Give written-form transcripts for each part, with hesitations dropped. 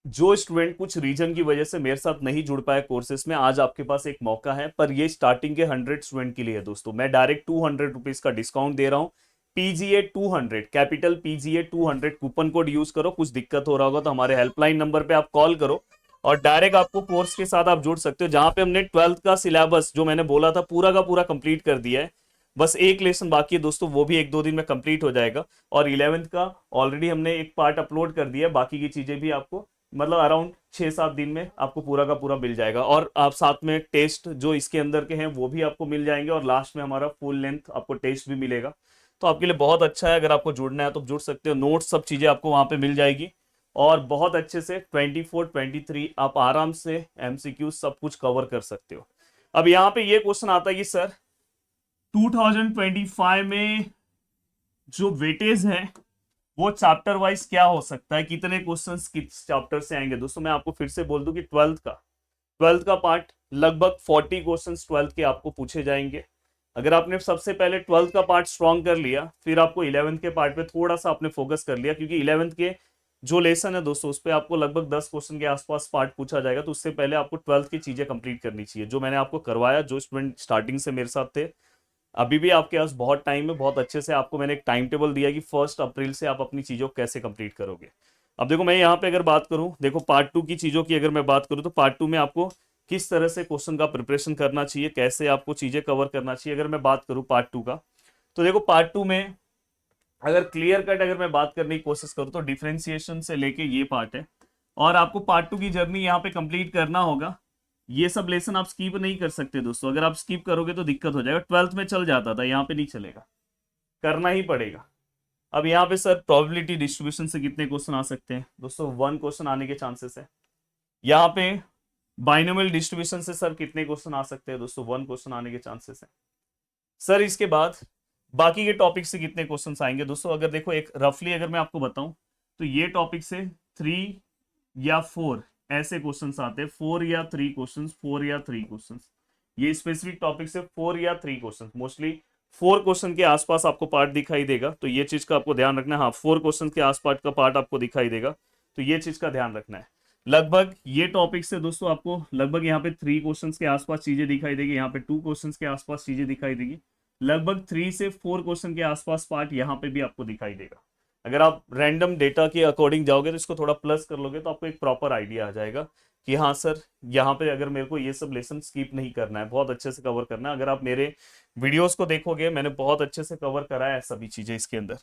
जो स्टूडेंट कुछ रीजन की वजह से मेरे साथ नहीं जुड़ पाए कोर्सेज में, आज आपके पास एक मौका है, पर ये स्टार्टिंग के 100 स्टूडेंट के लिए है दोस्तों। मैं डायरेक्ट 200 रुपीज का डिस्काउंट दे रहा हूँ। PGA 200, capital PGA 200 coupon code use करो। कुछ दिक्कत हो रहा होगा तो हमारे हेल्पलाइन नंबर पे आप कॉल करो और डायरेक्ट आपको कोर्स के साथ आप जुड़ सकते हो, जहां पे हमने 12th का सिलेबस जो मैंने बोला था पूरा का पूरा कंप्लीट कर दिया है। बस एक लेसन बाकी है दोस्तों, वो भी 1-2 दिन में कंप्लीट हो जाएगा। और 11th का ऑलरेडी हमने एक पार्ट अपलोड कर दिया है, बाकी की चीजें भी आपको मतलब अराउंड 6-7 दिन में आपको पूरा का पूरा मिल जाएगा। और आप साथ में टेस्ट जो इसके अंदर के हैं वो भी आपको मिल जाएंगे, और लास्ट में हमारा फुल लेंथ आपको टेस्ट भी मिलेगा। तो आपके लिए बहुत अच्छा है, अगर आपको जुड़ना है तो जुड़ सकते हो। नोट्स सब चीजें आपको वहां पे मिल जाएगी, और बहुत अच्छे से 24-23 आप आराम से MCQ सब कुछ कवर कर सकते हो। अब यहाँ पे ये क्वेश्चन आता है कि सर 2025 में जो वेटेज है वो चैप्टर वाइज क्या हो सकता है, कितने क्वेश्चंस किस चैप्टर से आएंगे। दोस्तों मैं आपको फिर से बोल दूं कि ट्वेल्थ का पार्ट लगभग 40 क्वेश्चंस ट्वेल्थ के आपको पूछे जाएंगे। अगर आपने सबसे पहले ट्वेल्थ का पार्ट स्ट्रॉन्ग कर लिया, फिर आपको 11th के पार्ट पे थोड़ा सा आपने फोकस कर लिया, क्योंकि 11th के जो लेसन है दोस्तों उस पर आपको लगभग 10 क्वेश्चन के आसपास पार्ट पूछा जाएगा। तो उससे पहले आपको ट्वेल्थ की चीजें कंप्लीट करनी चाहिए, जो मैंने आपको करवाया। जो स्टूडेंट स्टार्टिंग से मेरे साथ थे, अभी भी आपके पास बहुत टाइम है, बहुत अच्छे से आपको मैंने एक टाइम टेबल दिया कि 1 अप्रैल से आप अपनी चीज़ों को कैसे कंप्लीट करोगे। अब देखो मैं यहाँ पे अगर बात करूँ, देखो पार्ट 2 की चीज़ों की अगर मैं बात करूँ, तो पार्ट 2 में आपको किस तरह से क्वेश्चन का प्रिपरेशन करना चाहिए, कैसे आपको चीज़ें कवर करना चाहिए, अगर मैं बात करूँ पार्ट 2 का, तो देखो पार्ट 2 में अगर क्लियर कट अगर मैं बात करने की कोशिश करूँ तो डिफरेंशिएशन से लेके ये पार्ट है, और आपको पार्ट 2 की जर्नी यहाँ पे कंप्लीट करना होगा। ये सब लेसन आप स्किप नहीं कर सकते दोस्तों, अगर आप स्किप करोगे तो दिक्कत हो जाएगा। ट्वेल्थ में चल जाता था, यहाँ पे नहीं चलेगा, करना ही पड़ेगा। अब यहाँ पे सर प्रोबेबिलिटी डिस्ट्रीब्यूशन से कितने क्वेश्चन आ सकते हैं दोस्तों, 1 क्वेश्चन आने के चांसेस है। यहाँ पे बाइनोमियल डिस्ट्रीब्यूशन से सर कितने क्वेश्चन आ सकते हैं दोस्तों, 1 क्वेश्चन आने के चांसेस है। सर इसके बाद बाकी के टॉपिक से कितने क्वेश्चन आएंगे दोस्तों, अगर देखो एक रफली अगर मैं आपको बताऊं, तो ये टॉपिक से 3 या 4 ऐसे क्वेश्चंस आते हैं, 4 या 3 क्वेश्चंस, 4 या 3 क्वेश्चंस। ये स्पेसिफिक टॉपिक से 4 या 3 क्वेश्चन, मोस्टली 4 क्वेश्चन के आसपास आपको पार्ट दिखाई देगा। तो ये चीज का आपको ध्यान रखना है। हाँ, 4 क्वेश्चन के आसपास का पार्ट आपको दिखाई देगा, तो ये चीज का ध्यान रखना है। लगभग ये टॉपिक से दोस्तों आपको लगभग यहाँ पे 3 क्वेश्चंस के आसपास चीजें दिखाई देगी, यहाँ पे 2 क्वेश्चंस के आसपास चीजें दिखाई देगी। लगभग 3 से 4 क्वेश्चन के आसपास पार्ट यहाँ पे भी आपको दिखाई देगा। अगर आप रैंडम डेटा के अकॉर्डिंग जाओगे तो इसको थोड़ा प्लस कर लोगे तो आपको एक प्रॉपर आइडिया आ जाएगा कि हाँ सर, यहाँ पे अगर मेरे को ये सब लेसन स्किप नहीं करना है, बहुत अच्छे से कवर करना है। अगर आप मेरे वीडियोस को देखोगे, मैंने बहुत अच्छे से कवर करा है सभी चीजें इसके अंदर।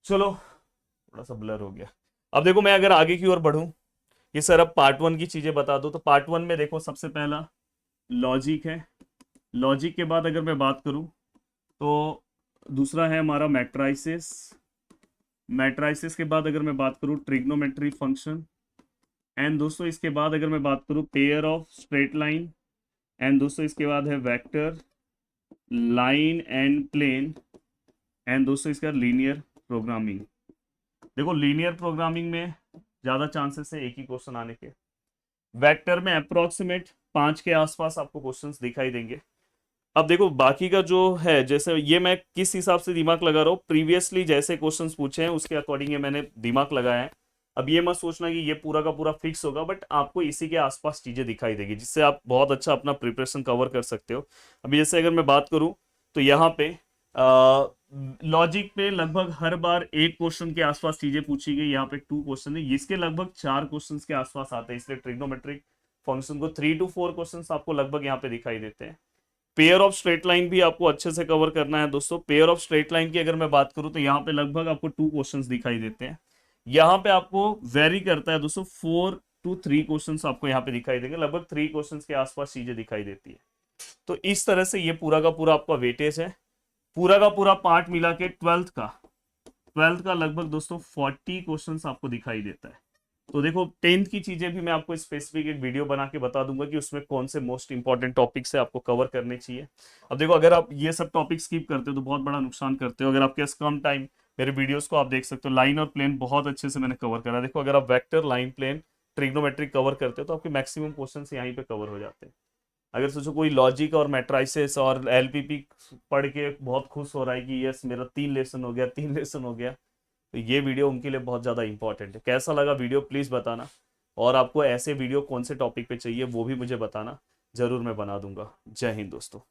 चलो थोड़ा सा ब्लर हो गया। अब देखो मैं अगर आगे की ओर बढ़ूं कि सर अब पार्ट 1 की चीजें बता दो, तो पार्ट 1 में देखो सबसे पहला लॉजिक है। लॉजिक के बाद अगर मैं बात करूं तो दूसरा है हमारा मैट्राइसिस। मैट्राइसिस के बाद अगर मैं बात करूं ट्रिग्नोमेट्री फंक्शन। एंड दोस्तों इसके बाद अगर मैं बात करूं pair of straight line. And दोस्तों इसके बाद है vector, line and plane. And दोस्तों इसका लीनियर प्रोग्रामिंग। देखो लीनियर प्रोग्रामिंग में ज़्यादा चांसेस है एक ही क्वेश्चन आने के। वेक्टर में अप्रोक्सीमेट 5 के आसपास आपको क्वेश्चंस दिखाई देंगे। अब देखो बाकी का जो है, जैसे ये मैं किस हिसाब से दिमाग लगा रहा हूँ, प्रीवियसली जैसे क्वेश्चंस पूछे हैं उसके अकॉर्डिंग ये मैंने दिमाग लगाया है। अब ये मत सोचना कि ये पूरा का पूरा फिक्स होगा, बट आपको इसी के आसपास चीजें दिखाई देगी, जिससे आप बहुत अच्छा अपना प्रिपरेशन कवर कर सकते हो। अभी जैसे अगर मैं बात करूं तो यहाँ पे लॉजिक पे लगभग हर बार 1 क्वेश्चन के आसपास चीजें पूछी गई। यहाँ पे 2 क्वेश्चन है, इसके लगभग 4 क्वेश्चन के आसपास आते हैं, इसलिए ट्रिग्नोमेट्रिक फंक्शन को 3 to 4 क्वेश्चन आपको लगभग यहाँ पे दिखाई देते हैं। पेयर ऑफ स्ट्रेट लाइन भी आपको अच्छे से कवर करना है दोस्तों। पेयर ऑफ स्ट्रेट लाइन की अगर मैं बात करूं तो यहाँ पे लगभग आपको 2 क्वेश्चंस दिखाई देते हैं। यहाँ पे आपको वेरी करता है दोस्तों, 4 to 3 क्वेश्चंस आपको यहाँ पे दिखाई देंगे, लगभग 3 क्वेश्चंस के आसपास चीजें दिखाई देती है। तो इस तरह से ये पूरा का पूरा आपका वेटेज है। पूरा का पूरा पार्ट मिला के ट्वेल्थ का लगभग दोस्तों 40 क्वेश्चंस आपको दिखाई देता है। तो देखो 10th की चीजें भी मैं आपको स्पेसिफिक एक वीडियो बना के बता दूंगा कि उसमें कौन से मोस्ट इंपॉर्टेंट टॉपिक्स है आपको कवर करने चाहिए। अब देखो अगर आप ये सब टॉपिक स्किप करते हो तो बहुत बड़ा नुकसान करते हो। अगर आपके पास कम टाइम, मेरे वीडियोस को आप देख सकते हो, लाइन और प्लेन बहुत अच्छे से मैंने कवर करा। देखो अगर आप vector, line, plane, trigonometric cover करते हो तो आपके मैक्सिमम क्वेश्चन यहीं पे कवर हो जाते हैं। अगर सोचो कोई लॉजिक और मैट्राइसिस और एलपीपी पढ़ के बहुत खुश हो रहा है कि यस मेरा 3 लेसन हो गया, 3 लेसन हो गया, तो ये वीडियो उनके लिए बहुत ज़्यादा इंपॉर्टेंट है। कैसा लगा वीडियो प्लीज़ बताना। और आपको ऐसे वीडियो कौन से टॉपिक पे चाहिए वो भी मुझे बताना, जरूर मैं बना दूंगा। जय हिंद दोस्तों।